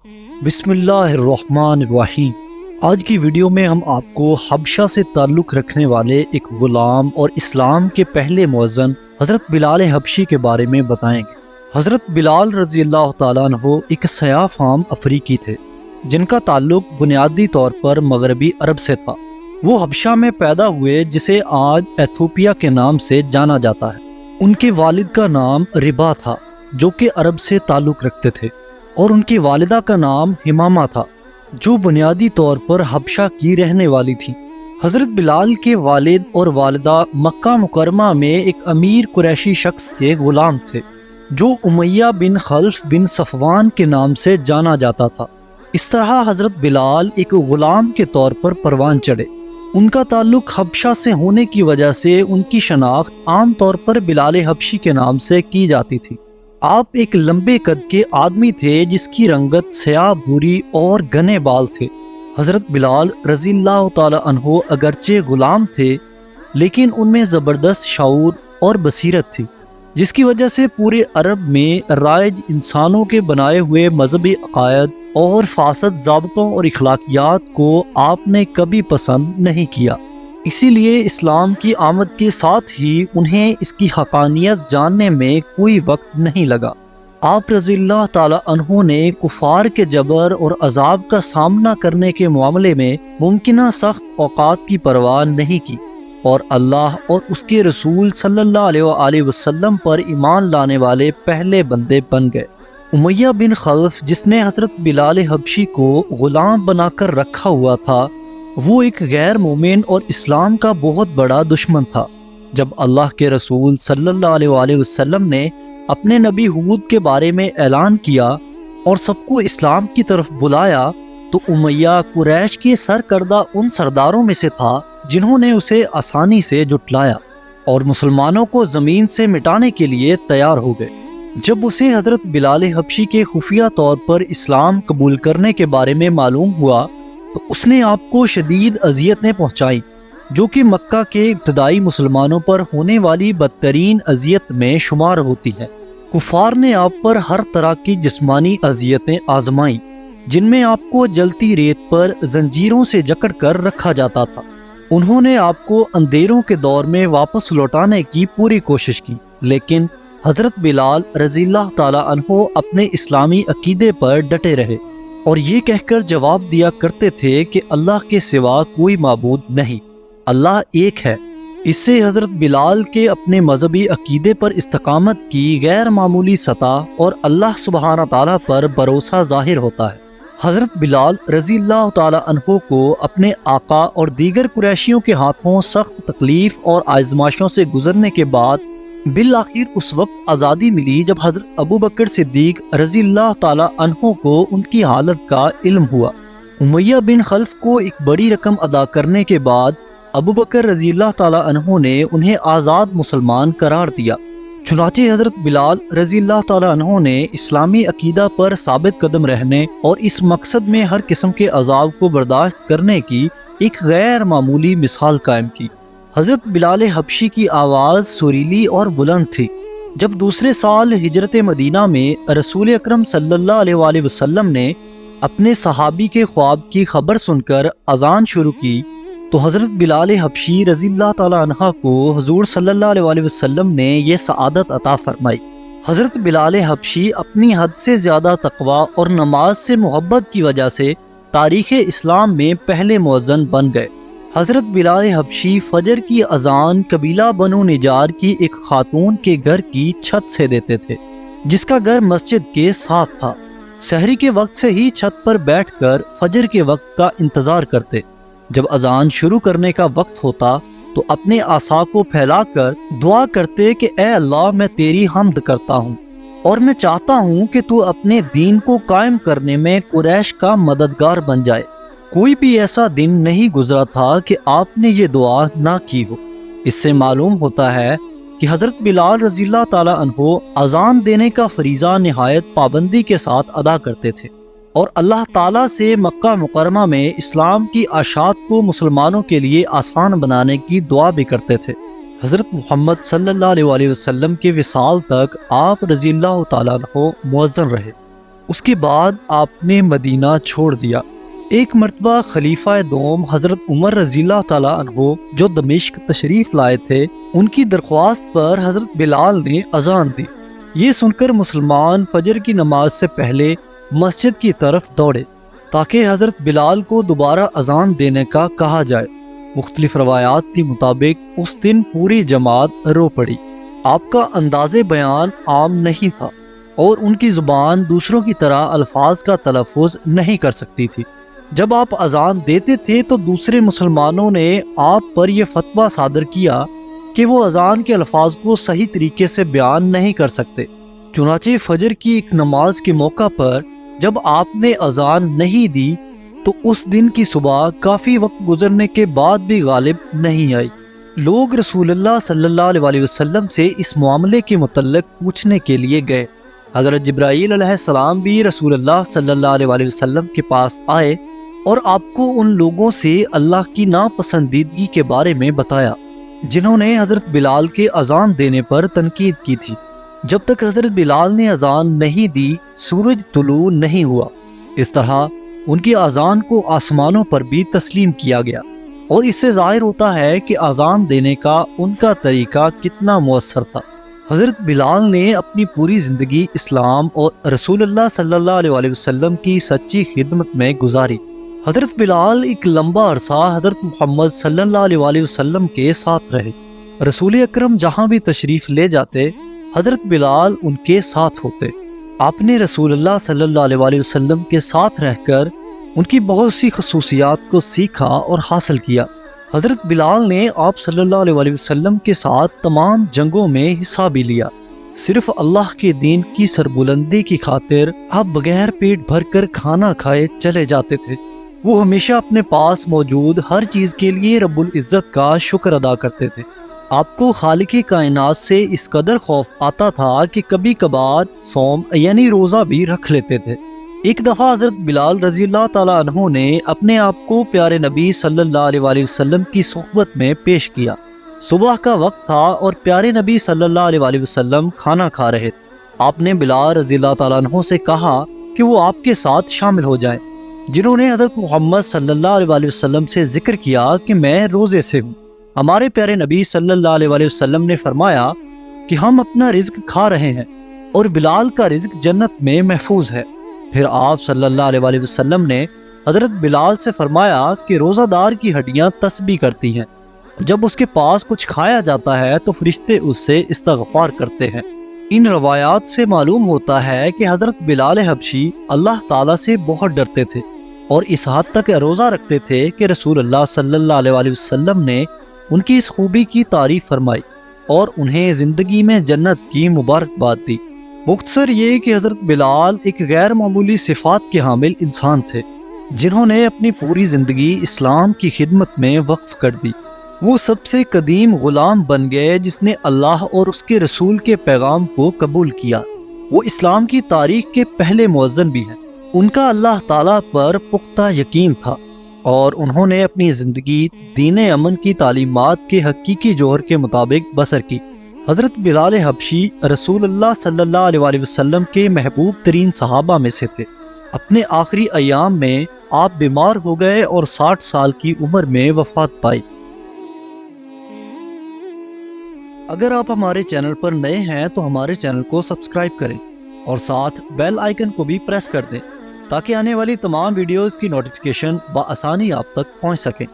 بسم اللہ الرحمن الرحیم۔ آج کی ویڈیو میں ہم آپ کو حبشہ سے تعلق رکھنے والے ایک غلام اور اسلام کے پہلے مؤذن حضرت بلال حبشی کے بارے میں بتائیں گے۔ حضرت بلال رضی اللہ تعالیٰ عنہ ایک سیاہ فام افریقی تھے جن کا تعلق بنیادی طور پر مغربی عرب سے تھا۔ وہ حبشہ میں پیدا ہوئے جسے آج ایتھوپیا کے نام سے جانا جاتا ہے۔ ان کے والد کا نام ربا تھا جو کہ عرب سے تعلق رکھتے تھے، اور ان کی والدہ کا نام ہمامہ تھا جو بنیادی طور پر حبشہ کی رہنے والی تھی۔ حضرت بلال کے والد اور والدہ مکہ مکرمہ میں ایک امیر قریشی شخص کے غلام تھے جو امیہ بن خلف بن صفوان کے نام سے جانا جاتا تھا۔ اس طرح حضرت بلال ایک غلام کے طور پر پروان چڑھے۔ ان کا تعلق حبشہ سے ہونے کی وجہ سے ان کی شناخت عام طور پر بلال حبشی کے نام سے کی جاتی تھی۔ آپ ایک لمبے قد کے آدمی تھے جس کی رنگت سیاہ بھوری اور گھنے بال تھے۔ حضرت بلال رضی اللہ تعالی عنہ اگرچہ غلام تھے لیکن ان میں زبردست شعور اور بصیرت تھی، جس کی وجہ سے پورے عرب میں رائج انسانوں کے بنائے ہوئے مذہبی عقائد اور فاسد ضابطوں اور اخلاقیات کو آپ نے کبھی پسند نہیں کیا۔ اسی لیے اسلام کی آمد کے ساتھ ہی انہیں اس کی حقانیت جاننے میں کوئی وقت نہیں لگا۔ آپ رضی اللہ تعالی عنہ نے کفار کے جبر اور عذاب کا سامنا کرنے کے معاملے میں ممکنہ سخت اوقات کی پرواہ نہیں کی اور اللہ اور اس کے رسول صلی اللہ علیہ وآلہ وسلم پر ایمان لانے والے پہلے بندے بن گئے۔ امیہ بن خلف جس نے حضرت بلال حبشی کو غلام بنا کر رکھا ہوا تھا، وہ ایک غیر مومن اور اسلام کا بہت بڑا دشمن تھا۔ جب اللہ کے رسول صلی اللہ علیہ وآلہ وسلم نے اپنے نبی ہود کے بارے میں اعلان کیا اور سب کو اسلام کی طرف بلایا تو امیہ قریش کے سرکردہ ان سرداروں میں سے تھا جنہوں نے اسے آسانی سے جھٹلایا اور مسلمانوں کو زمین سے مٹانے کے لیے تیار ہو گئے۔ جب اسے حضرت بلال حبشی کے خفیہ طور پر اسلام قبول کرنے کے بارے میں معلوم ہوا تو اس نے آپ کو شدید اذیتیں پہنچائیں جو کہ مکہ کے ابتدائی مسلمانوں پر ہونے والی بدترین اذیت میں شمار ہوتی ہے۔ کفار نے آپ پر ہر طرح کی جسمانی اذیتیں آزمائیں جن میں آپ کو جلتی ریت پر زنجیروں سے جکڑ کر رکھا جاتا تھا۔ انہوں نے آپ کو اندھیروں کے دور میں واپس لوٹانے کی پوری کوشش کی، لیکن حضرت بلال رضی اللہ تعالی عنہ اپنے اسلامی عقیدے پر ڈٹے رہے اور یہ کہہ کر جواب دیا کرتے تھے کہ اللہ کے سوا کوئی معبود نہیں، اللہ ایک ہے۔ اس سے حضرت بلال کے اپنے مذہبی عقیدے پر استقامت کی غیر معمولی سطح اور اللہ سبحانہ تعالیٰ پر بھروسہ ظاہر ہوتا ہے۔ حضرت بلال رضی اللہ تعالی عنہ کو اپنے آقا اور دیگر قریشیوں کے ہاتھوں سخت تکلیف اور آزمائشوں سے گزرنے کے بعد بالآخر اس وقت آزادی ملی جب حضرت ابوبکر صدیق رضی اللہ تعالی عنہ کو ان کی حالت کا علم ہوا۔ امیہ بن خلف کو ایک بڑی رقم ادا کرنے کے بعد ابوبکر رضی اللہ تعالی عنہ نے انہیں آزاد مسلمان قرار دیا۔ چنانچہ حضرت بلال رضی اللہ تعالی عنہ نے اسلامی عقیدہ پر ثابت قدم رہنے اور اس مقصد میں ہر قسم کے عذاب کو برداشت کرنے کی ایک غیر معمولی مثال قائم کی۔ حضرت بلال حبشی کی آواز سریلی اور بلند تھی۔ جب دوسرے سال ہجرت مدینہ میں رسول اکرم صلی اللہ علیہ وآلہ وسلم نے اپنے صحابی کے خواب کی خبر سن کر اذان شروع کی تو حضرت بلال حبشی رضی اللہ تعالی عنہ کو حضور صلی اللہ علیہ وآلہ وسلم نے یہ سعادت عطا فرمائی۔ حضرت بلال حبشی اپنی حد سے زیادہ تقوی اور نماز سے محبت کی وجہ سے تاریخ اسلام میں پہلے مؤذن بن گئے۔ حضرت بلال حبشی فجر کی اذان قبیلہ بنو نجار کی ایک خاتون کے گھر کی چھت سے دیتے تھے جس کا گھر مسجد کے ساتھ تھا۔ سحری کے وقت سے ہی چھت پر بیٹھ کر فجر کے وقت کا انتظار کرتے۔ جب اذان شروع کرنے کا وقت ہوتا تو اپنے عصا کو پھیلا کر دعا کرتے کہ اے اللہ، میں تیری حمد کرتا ہوں اور میں چاہتا ہوں کہ تو اپنے دین کو قائم کرنے میں قریش کا مددگار بن جائے۔ کوئی بھی ایسا دن نہیں گزرا تھا کہ آپ نے یہ دعا نہ کی ہو۔ اس سے معلوم ہوتا ہے کہ حضرت بلال رضی اللہ تعالی عنہ اذان دینے کا فریضہ نہایت پابندی کے ساتھ ادا کرتے تھے اور اللہ تعالیٰ سے مکہ مکرمہ میں اسلام کی اشاعت کو مسلمانوں کے لیے آسان بنانے کی دعا بھی کرتے تھے۔ حضرت محمد صلی اللہ علیہ وآلہ وسلم کے وصال تک آپ رضی اللہ تعالیٰ عنہ مؤذن رہے۔ اس کے بعد آپ نے مدینہ چھوڑ دیا۔ ایک مرتبہ خلیفہ دوم حضرت عمر رضی اللہ تعالیٰ عنہ جو دمشق تشریف لائے تھے، ان کی درخواست پر حضرت بلال نے اذان دی۔ یہ سن کر مسلمان فجر کی نماز سے پہلے مسجد کی طرف دوڑے تاکہ حضرت بلال کو دوبارہ اذان دینے کا کہا جائے۔ مختلف روایات کے مطابق اس دن پوری جماعت رو پڑی۔ آپ کا انداز بیان عام نہیں تھا اور ان کی زبان دوسروں کی طرح الفاظ کا تلفظ نہیں کر سکتی تھی۔ جب آپ اذان دیتے تھے تو دوسرے مسلمانوں نے آپ پر یہ فتویٰ صادر کیا کہ وہ اذان کے الفاظ کو صحیح طریقے سے بیان نہیں کر سکتے۔ چنانچہ فجر کی ایک نماز کے موقع پر جب آپ نے اذان نہیں دی تو اس دن کی صبح کافی وقت گزرنے کے بعد بھی غالب نہیں آئی۔ لوگ رسول اللہ صلی اللہ علیہ وسلم سے اس معاملے کے متعلق پوچھنے کے لیے گئے۔ حضرت جبرائیل علیہ السلام بھی رسول اللہ صلی اللہ علیہ وسلم کے پاس آئے اور آپ کو ان لوگوں سے اللہ کی ناپسندیدگی کے بارے میں بتایا جنہوں نے حضرت بلال کے اذان دینے پر تنقید کی تھی۔ جب تک حضرت بلال نے اذان نہیں دی، سورج طلوع نہیں ہوا۔ اس طرح ان کی اذان کو آسمانوں پر بھی تسلیم کیا گیا، اور اس سے ظاہر ہوتا ہے کہ اذان دینے کا ان کا طریقہ کتنا مؤثر تھا۔ حضرت بلال نے اپنی پوری زندگی اسلام اور رسول اللہ صلی اللہ علیہ وسلم کی سچی خدمت میں گزاری۔ حضرت بلال ایک لمبا عرصہ حضرت محمد صلی اللہ علیہ وسلم کے ساتھ رہے۔ رسول اکرم جہاں بھی تشریف لے جاتے، حضرت بلال ان کے ساتھ ہوتے۔ آپ نے رسول اللہ صلی اللہ علیہ وسلم کے ساتھ رہ کر ان کی بہت سی خصوصیات کو سیکھا اور حاصل کیا۔ حضرت بلال نے آپ صلی اللہ علیہ وسلم کے ساتھ تمام جنگوں میں حصہ بھی لیا۔ صرف اللہ کے دین کی سربلندی کی خاطر آپ بغیر پیٹ بھر کر کھانا کھائے چلے جاتے تھے۔ وہ ہمیشہ اپنے پاس موجود ہر چیز کے لیے رب العزت کا شکر ادا کرتے تھے۔ آپ کو خالق کائنات سے اس قدر خوف آتا تھا کہ کبھی کبھار صوم یعنی روزہ بھی رکھ لیتے تھے۔ ایک دفعہ حضرت بلال رضی اللہ تعالیٰ عنہ نے اپنے آپ کو پیارے نبی صلی اللہ علیہ وسلم کی صحبت میں پیش کیا۔ صبح کا وقت تھا اور پیارے نبی صلی اللہ علیہ وسلم کھانا کھا رہے تھے۔ آپ نے بلال رضی اللہ تعالیٰ عنہ سے کہا کہ وہ آپ کے ساتھ شامل ہو جائیں۔ جنہوں نے حضرت محمد صلی اللہ علیہ وسلم سے ذکر کیا کہ میں روزے سے ہوں۔ ہمارے پیارے نبی صلی اللہ علیہ وسلم نے فرمایا کہ ہم اپنا رزق کھا رہے ہیں اور بلال کا رزق جنت میں محفوظ ہے۔ پھر آپ صلی اللہ علیہ وسلم نے حضرت بلال سے فرمایا کہ روزہ دار کی ہڈیاں تسبیح کرتی ہیں، جب اس کے پاس کچھ کھایا جاتا ہے تو فرشتے اس سے استغفار کرتے ہیں۔ ان روایات سے معلوم ہوتا ہے کہ حضرت بلال حبشی اللہ تعالیٰ سے بہت ڈرتے تھے اور اس حد تک روزہ رکھتے تھے کہ رسول اللہ صلی اللہ علیہ وسلم نے ان کی اس خوبی کی تعریف فرمائی اور انہیں زندگی میں جنت کی مبارکباد دی۔ مختصر یہ کہ حضرت بلال ایک غیر معمولی صفات کے حامل انسان تھے جنہوں نے اپنی پوری زندگی اسلام کی خدمت میں وقف کر دی۔ وہ سب سے قدیم غلام بن گئے جس نے اللہ اور اس کے رسول کے پیغام کو قبول کیا۔ وہ اسلام کی تاریخ کے پہلے مؤذن بھی ہیں۔ ان کا اللہ تعالیٰ پر پختہ یقین تھا اور انہوں نے اپنی زندگی دین امن کی تعلیمات کے حقیقی جوہر کے مطابق بسر کی۔ حضرت بلال حبشی رسول اللہ صلی اللہ علیہ وسلم کے محبوب ترین صحابہ میں سے تھے۔ اپنے آخری ایام میں آپ بیمار ہو گئے اور 60 سال کی عمر میں وفات پائی۔ اگر آپ ہمارے چینل پر نئے ہیں تو ہمارے چینل کو سبسکرائب کریں اور ساتھ بیل آئیکن کو بھی پریس کر دیں تاکہ آنے والی تمام ویڈیوز کی نوٹیفیکیشن بآسانی آپ تک پہنچ سکیں۔